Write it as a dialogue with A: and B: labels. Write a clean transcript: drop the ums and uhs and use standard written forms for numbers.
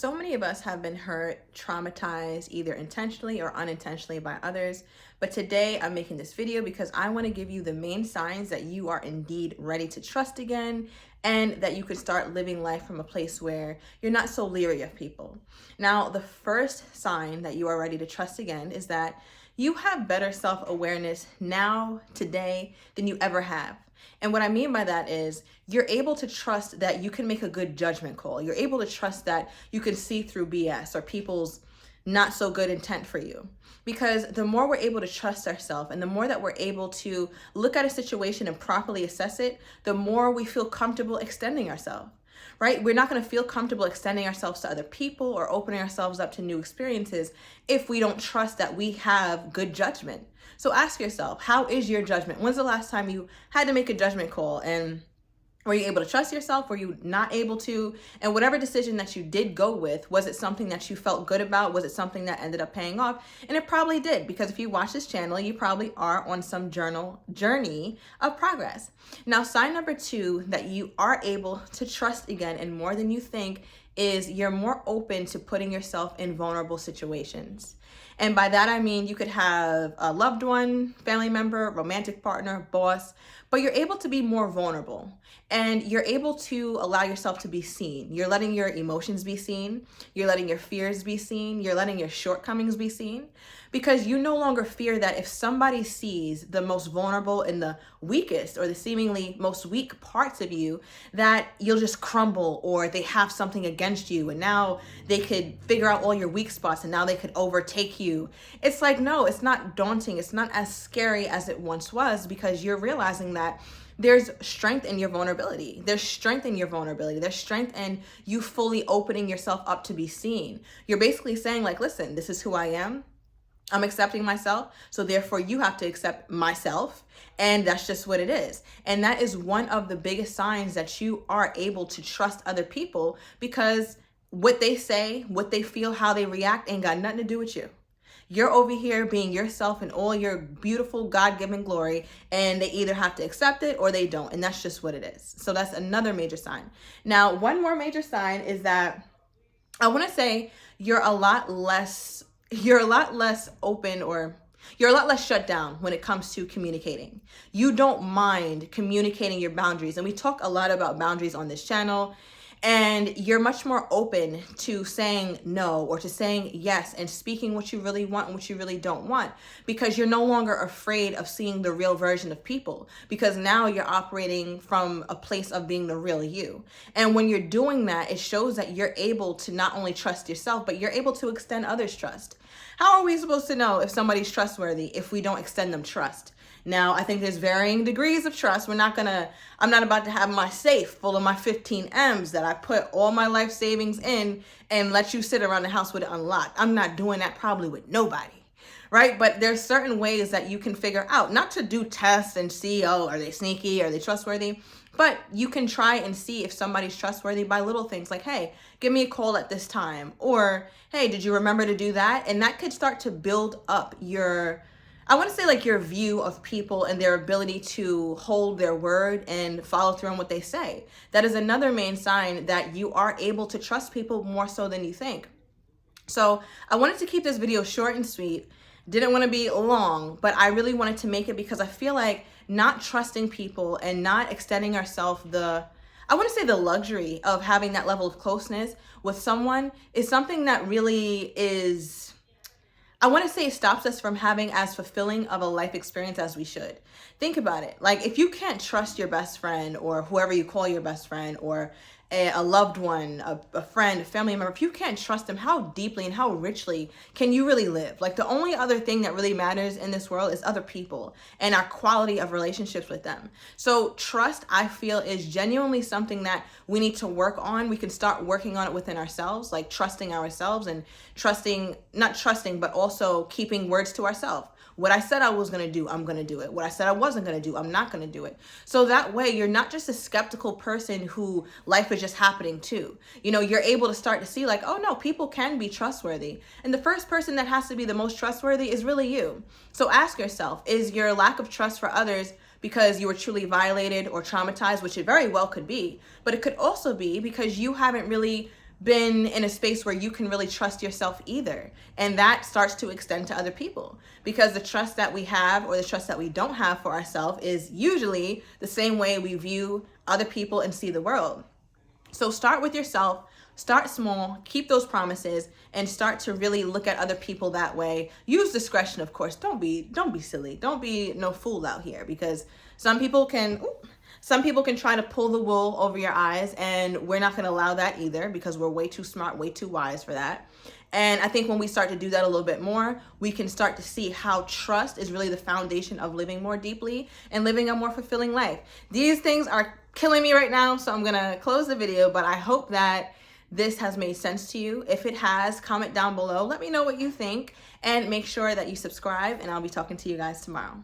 A: So many of us have been hurt, traumatized, either intentionally or unintentionally by others. But today I'm making this video because I want to give you the main signs that you are indeed ready to trust again and that you can start living life from a place where you're not so leery of people. Now, the first sign that you are ready to trust again is that you have better self-awareness now, today, than you ever have. And what I mean by that is you're able to trust that you can make a good judgment call. You're able to trust that you can see through BS or people's not so good intent for you. Because the more we're able to trust ourselves and the more that we're able to look at a situation and properly assess it, the more we feel comfortable extending ourselves. Right? We're not going to feel comfortable extending ourselves to other people or opening ourselves up to new experiences if we don't trust that we have good judgment. So ask yourself, how is your judgment? When's the last time you had to make a judgment call? And were you able to trust yourself? Were you not able to? And whatever decision that you did go with, was it something that you felt good about? Was it something that ended up paying off? And it probably did, because if you watch this channel, you probably are on some journey of progress. Now, sign number 2 that you are able to trust again and more than you think is you're more open to putting yourself in vulnerable situations. And by that, I mean, you could have a loved one, family member, romantic partner, boss, but you're able to be more vulnerable and you're able to allow yourself to be seen. You're letting your emotions be seen. You're letting your fears be seen. You're letting your shortcomings be seen because you no longer fear that if somebody sees the most vulnerable and the weakest or the seemingly most weak parts of you, that you'll just crumble or they have something against you and now they could figure out all your weak spots and now they could overtake you. It's like, no, it's not daunting. It's not as scary as it once was because you're realizing that there's strength in your vulnerability. There's strength in your vulnerability. There's strength in you fully opening yourself up to be seen. You're basically saying like, listen, this is who I am. I'm accepting myself. So therefore you have to accept myself. And that's just what it is. And that is one of the biggest signs that you are able to trust other people because what they say, what they feel, how they react ain't got nothing to do with you. You're over here being yourself in all your beautiful God-given glory, and they either have to accept it or they don't. And that's just what it is. So that's another major sign. Now, one more major sign is that I want to say you're a lot less open or you're a lot less shut down when it comes to communicating. You don't mind communicating your boundaries. And we talk a lot about boundaries on this channel. And you're much more open to saying no or to saying yes and speaking what you really want and what you really don't want because you're no longer afraid of seeing the real version of people because now you're operating from a place of being the real you. And when you're doing that, it shows that you're able to not only trust yourself, but you're able to extend others' trust. How are we supposed to know if somebody's trustworthy if we don't extend them trust? Now, I think there's varying degrees of trust. I'm not about to have my safe full of my 15 M's that I put all my life savings in and let you sit around the house with it unlocked. I'm not doing that probably with nobody, right? But there's certain ways that you can figure out, not to do tests and see, oh, are they sneaky? Are they trustworthy? But you can try and see if somebody's trustworthy by little things like, hey, give me a call at this time. Or, hey, did you remember to do that? And that could start to build up your view of people and their ability to hold their word and follow through on what they say. That is another main sign that you are able to trust people more so than you think. So I wanted to keep this video short and sweet. Didn't want to be long, but I really wanted to make it because I feel like not trusting people and not extending ourselves the luxury of having that level of closeness with someone is something that really is, I want to say it stops us from having as fulfilling of a life experience as we should. Think about it. Like if you can't trust your best friend or whoever you call your best friend or a loved one, a friend, a family member, if you can't trust them, how deeply and how richly can you really live? Like the only other thing that really matters in this world is other people and our quality of relationships with them. So trust, I feel, is genuinely something that we need to work on. We can start working on it within ourselves, like trusting ourselves and not trusting, but also keeping words to ourselves. What I said I was going to do, I'm going to do it. What I said I wasn't going to do, I'm not going to do it. So that way you're not just a skeptical person who life is just happening to. You know, you're able to start to see like, oh no, people can be trustworthy. And the first person that has to be the most trustworthy is really you. So ask yourself, is your lack of trust for others because you were truly violated or traumatized, which it very well could be, but it could also be because you haven't really been in a space where you can really trust yourself either. And that starts to extend to other people, because the trust that we have or the trust that we don't have for ourselves is usually the same way we view other people and see the world. So start with yourself, start small, keep those promises, and start to really look at other people that way. Use discretion, of course. Don't be silly. Don't be no fool out here, because some people can try to pull the wool over your eyes, and we're not going to allow that either, because we're way too smart, way too wise for that. And I think when we start to do that a little bit more, we can start to see how trust is really the foundation of living more deeply and living a more fulfilling life. These things are killing me right now, so I'm gonna close the video, but I hope that this has made sense to you. If it has, comment down below. Let me know what you think, and make sure that you subscribe, and I'll be talking to you guys tomorrow.